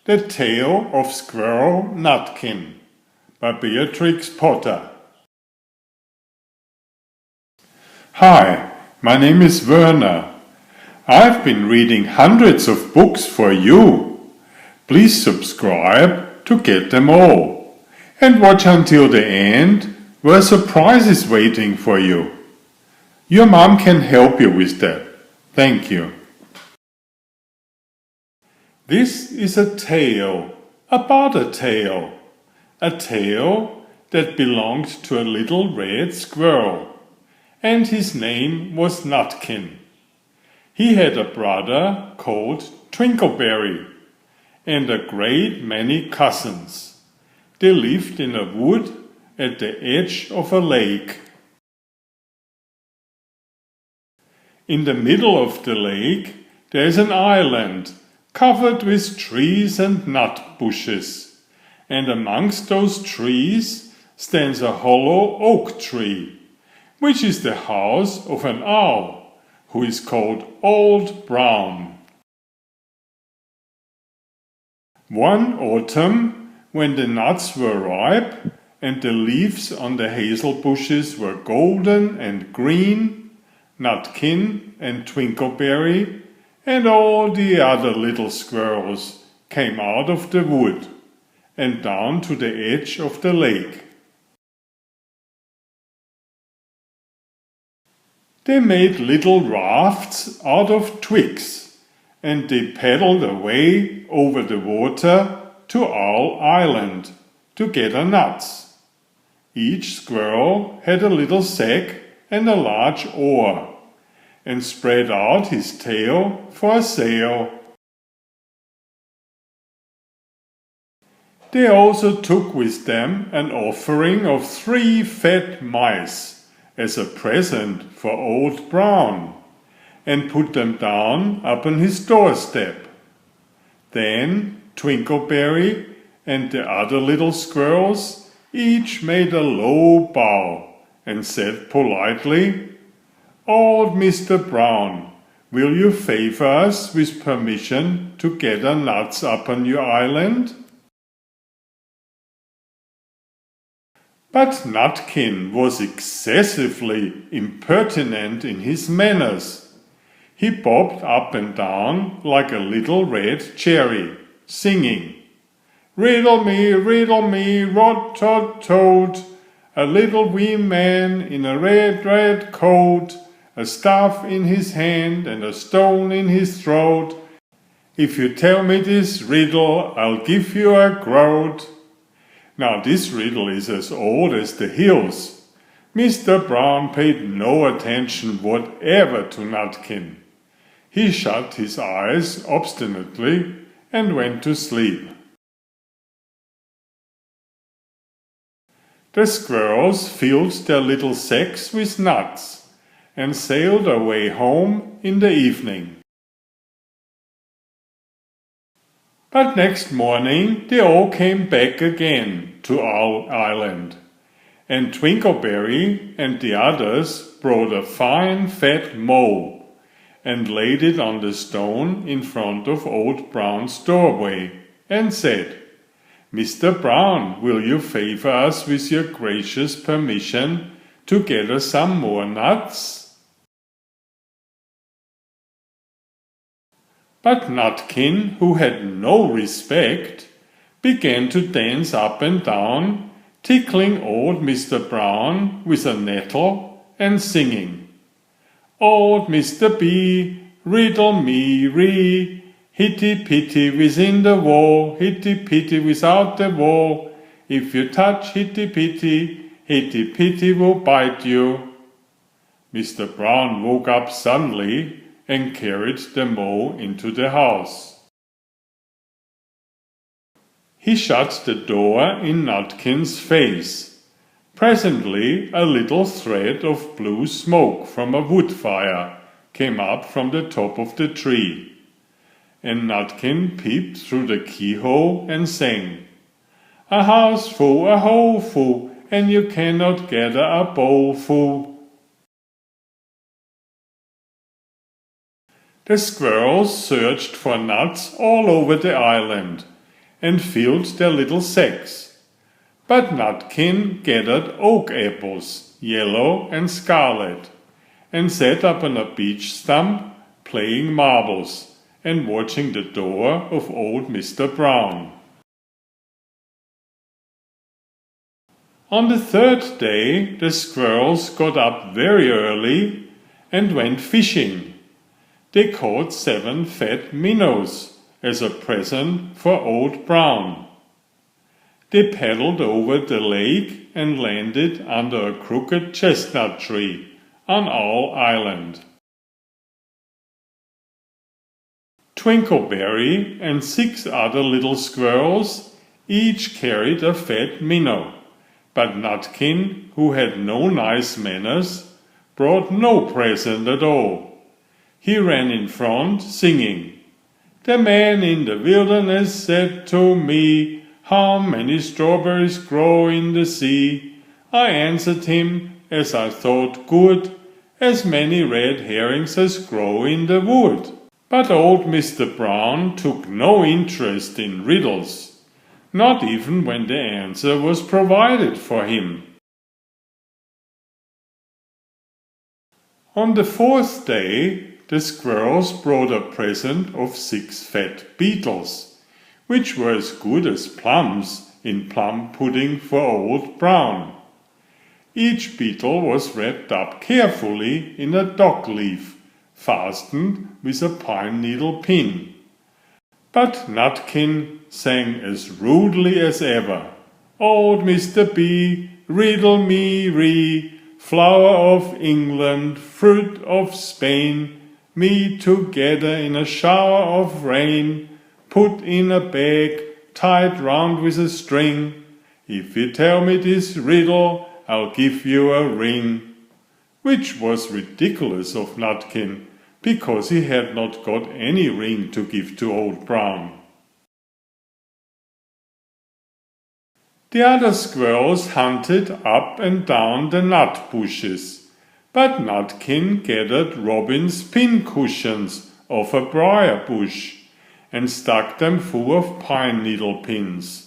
The Tale of Squirrel Nutkin by Beatrix Potter. Hi, my name is Werner. I've been reading hundreds of books for you. Please subscribe to get them all. And watch until the end, where a surprise is waiting for you. Your mom can help you with that. Thank you. This is a tale about a tale that belonged to a little red squirrel, and his name was Nutkin. He had a brother called Twinkleberry, and a great many cousins. They lived in a wood at the edge of a lake. In the middle of the lake there is an island covered with trees and nut bushes, and amongst those trees stands a hollow oak tree, which is the house of an owl, who is called Old Brown. One autumn, when the nuts were ripe and the leaves on the hazel bushes were golden and green, Nutkin and Twinkleberry and all the other little squirrels came out of the wood and down to the edge of the lake. They made little rafts out of twigs, and they paddled away over the water to Owl Island to gather nuts. Each squirrel had a little sack and a large oar, and spread out his tail for a sail. They also took with them an offering of 3 fat mice as a present for Old Brown, and put them down upon his doorstep. Then Twinkleberry and the other little squirrels each made a low bow and said politely, "Old Mr. Brown, will you favor us with permission to gather nuts upon your island?" But Nutkin was excessively impertinent in his manners. He bobbed up and down like a little red cherry, singing, riddle me, rot-tot-toad, a little wee man in a red coat, a staff in his hand and a stone in his throat. If you tell me this riddle, I'll give you a groat. Now this riddle is as old as the hills. Mr. Brown paid no attention whatever to Nutkin. He shut his eyes obstinately and went to sleep. The squirrels filled their little sacks with nuts and sailed away home in the evening. But next morning they all came back again to Owl Island, and Twinkleberry and the others brought a fine fat mole and laid it on the stone in front of Old Brown's doorway and said, "Mr. Brown, will you favor us with your gracious permission to gather some more nuts?" But Nutkin, who had no respect, began to dance up and down, tickling old Mr. Brown with a nettle and singing, "Old Mr. B, riddle me ree, hitty-pitty within the wall, hitty-pitty without the wall. If you touch hitty-pitty, hitty-pitty will bite you." Mr. Brown woke up suddenly and carried the mole into the house. He shut the door in Nutkin's face. Presently a little thread of blue smoke from a wood fire came up from the top of the tree, and Nutkin peeped through the keyhole and sang, "A house full, a hole full, and you cannot gather a bowl full." The squirrels searched for nuts all over the island, and filled their little sacks. But Nutkin gathered oak apples, yellow and scarlet, and sat up on a beech stump playing marbles and watching the door of old Mr. Brown. On the third day the squirrels got up very early and went fishing. They caught 7 fat minnows as a present for Old Brown. They paddled over the lake and landed under a crooked chestnut tree on Owl Island. Twinkleberry and 6 other little squirrels each carried a fat minnow, but Nutkin, who had no nice manners, brought no present at all. He ran in front, singing, "The man in the wilderness said to me, 'How many strawberries grow in the sea?' I answered him, as I thought good, 'As many red herrings as grow in the wood.'" But old Mr. Brown took no interest in riddles, not even when the answer was provided for him. On the 4th day, the squirrels brought a present of 6 fat beetles, which were as good as plums in plum pudding for Old Brown. Each beetle was wrapped up carefully in a dock leaf, fastened with a pine needle pin. But Nutkin sang as rudely as ever, "Old Mr. B, riddle me ree, flower of England, fruit of Spain, me together in a shower of rain, put in a bag, tied round with a string. If you tell me this riddle, I'll give you a ring." Which was ridiculous of Nutkin, because he had not got any ring to give to Old Brown. The other squirrels hunted up and down the nut bushes, but Nutkin gathered robin's pin-cushions off a briar bush and stuck them full of pine needle pins.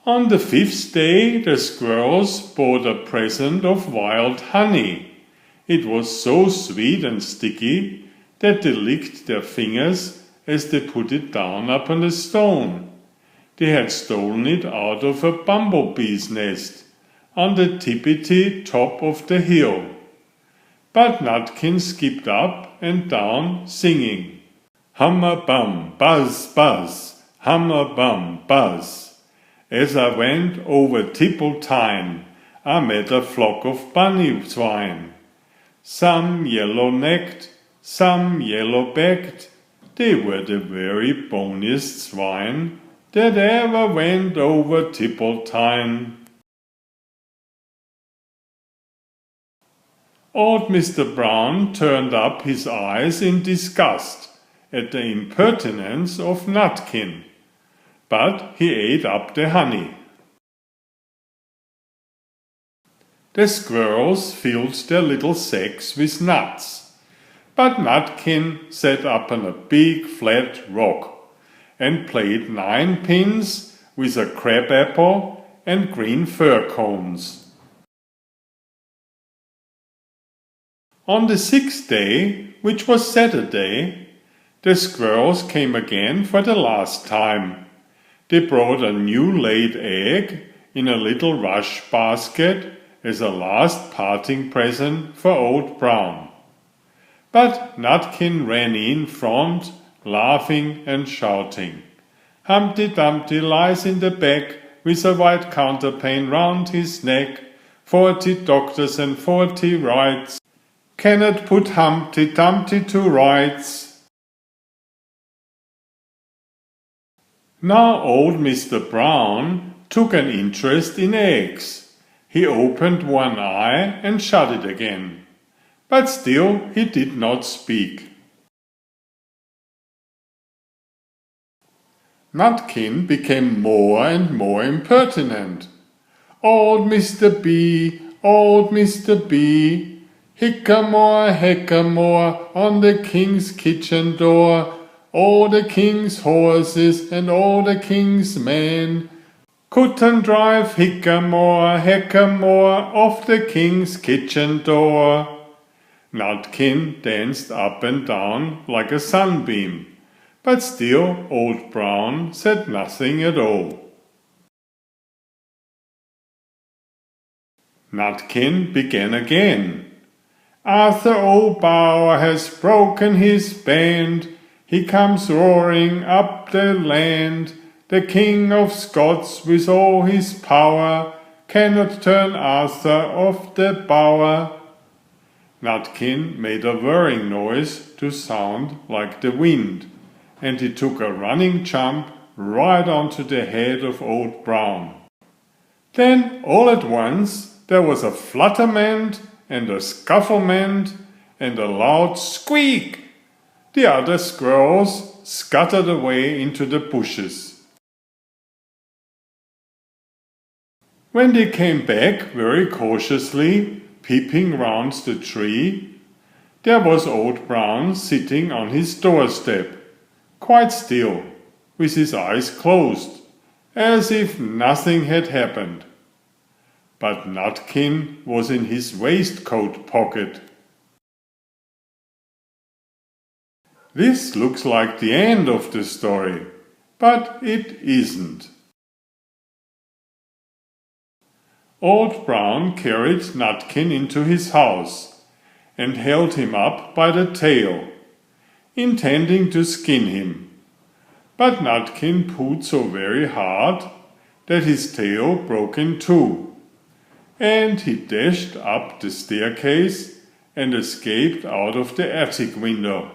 On the 5th day the squirrels bought a present of wild honey. It was so sweet and sticky that they licked their fingers as they put it down upon the stone. They had stolen it out of a bumblebee's nest on the tippity top of the hill. But Nutkin skipped up and down singing, "Hum-a-bum, buzz, buzz, hum-a-bum, buzz. As I went over Tipple-Tine, I met a flock of bunny swine. Some yellow-necked, some yellow-backed, they were the very boniest swine that ever went over Tipple-Tine." Old Mr. Brown turned up his eyes in disgust at the impertinence of Nutkin, but he ate up the honey. The squirrels filled their little sacks with nuts, but Nutkin sat up on a big flat rock and played 9 pins with a crabapple and green fir cones. On the 6th day, which was Saturday, the squirrels came again for the last time. They brought a new laid egg in a little rush basket as a last parting present for Old Brown. But Nutkin ran in front, laughing and shouting, "Humpty Dumpty lies in the back with a white counterpane round his neck. 40 doctors and 40 rights cannot put Humpty Dumpty to rights." Now old Mr. Brown took an interest in eggs. He opened one eye and shut it again, but still he did not speak. Nutkin became more and more impertinent. "Old Mr. B, old Mr. B, hickamore, hackamore on the king's kitchen door. all the king's horses and all the king's men couldn't drive hickamore off the king's kitchen door. Nutkin danced up and down like a sunbeam, but still Old Brown said nothing at all. Nutkin began again. Arthur O'Bower has broken his band. He comes roaring up the land. The King of Scots with all his power cannot turn Arthur off the bower. Nutkin made a whirring noise to sound like the wind, and he took a running jump right onto the head of Old Brown. Then all at once there was a flutterment and a scufflement and a loud squeak. The other squirrels scuttered away into the bushes. When they came back very cautiously, peeping round the tree, there was Old Brown sitting on his doorstep, quite still, with his eyes closed, as if nothing had happened. But Nutkin was in his waistcoat pocket. This looks like the end of the story, but it isn't. Old Brown carried Nutkin into his house and held him up by the tail, intending to skin him. But Nutkin pulled so very hard that his tail broke in two, and he dashed up the staircase and escaped out of the attic window.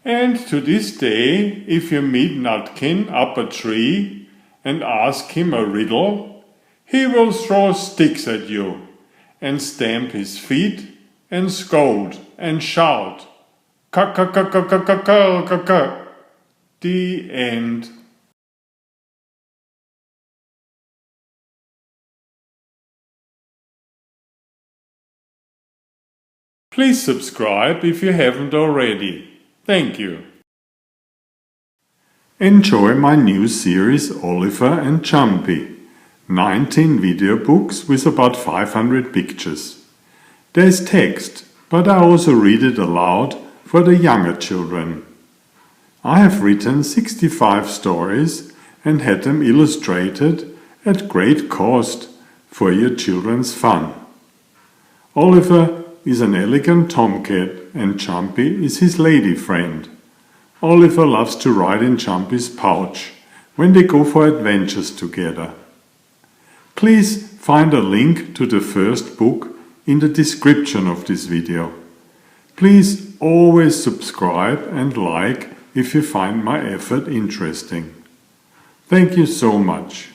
And to this day, if you meet Nutkin up a tree and ask him a riddle, he will throw sticks at you and stamp his feet and scold and shout, "Ka-ka-ka-ka-ka-ka-ka-ka-ka." The end. Please subscribe if you haven't already. Thank you. Enjoy my new series Oliver and Jumpy. 19 video books with about 500 pictures. There's text, but I also read it aloud for the younger children. I have written 65 stories and had them illustrated at great cost for your children's fun. Oliver is an elegant tomcat and Jumpy is his lady friend. Oliver loves to ride in Jumpy's pouch when they go for adventures together. Please find a link to the first book in the description of this video. Please always subscribe and like if you find my effort interesting. Thank you so much.